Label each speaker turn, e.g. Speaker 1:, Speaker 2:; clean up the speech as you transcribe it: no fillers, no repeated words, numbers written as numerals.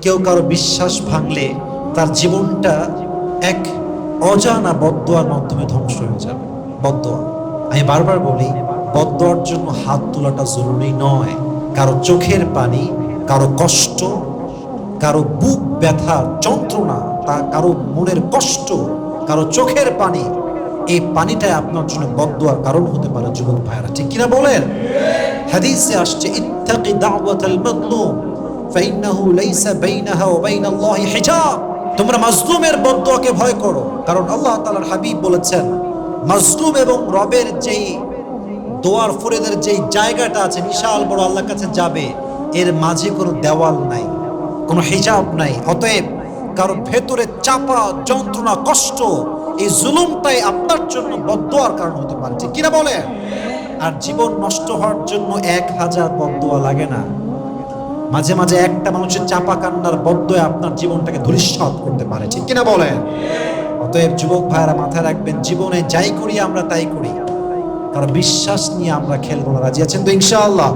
Speaker 1: কেউ কারো বিশ্বাস ভাঙলে তার জীবনটা এক অজানা বদদোয়ার মাধ্যমে ধ্বংস হয়ে যাবে। বদদোয়া, আমি বারবার বলি, বদদোয়ার জন্য হাত তোলাটা জরুরি নয়। কারো চোখের পানি, কারো কষ্ট, কারো বুক ব্যথা যন্ত্রণা, তা কারো মনের কষ্ট, কারো চোখের পানি, এই পানিটাই আপনার জন্য বদদোয়ার কারণ হতে পারে। যুবক ভাইরা, ঠিক কিনা বলেন? হাদিসে আসছে, ইত্তাকি দাওয়াতাল মাজলুম ফাইন্নাহু লাইসা বাইনাহা ওয়া বাইনাল্লাহি হিজাব। তোমরা মাজলুমের বদদোয়াকে ভয় করো, কারণ আল্লাহ তাআলার হাবিব বলেছেন, মাজলুম এবং রবের যেই দোয়ার ফরিদের যেই জায়গাটা আছে বিশাল বড়, আল্লাহর কাছে যাবে, এর মাঝে কোনো দেওয়াল নাই, কোনো হিজাব নাই। অতএব কারো ভেতরে চাপা যন্ত্রণা, কষ্ট, এই জুলুমটাই আপনার জন্য বদদোয়ার কারণ হতে পারে, ঠিক কিনা বলে? আর জীবন নষ্ট হওয়ার জন্য 1000 বদদোয়া লাগে না। মাঝে মাঝে একটা মানুষের চাপা কান্নার বদদোয়া আপনার জীবনটাকে ধূলিসাৎ করতে পারে, ঠিক কিনা বলেন? অতএব যুবক ভাইরা, মাথায় রাখবেন, জীবনে যাই করি আমরা তাই করি, কারণ বিশ্বাস নিয়ে আমরা খেলবো না। রাজি আছেন তো ইনশাআল্লাহ?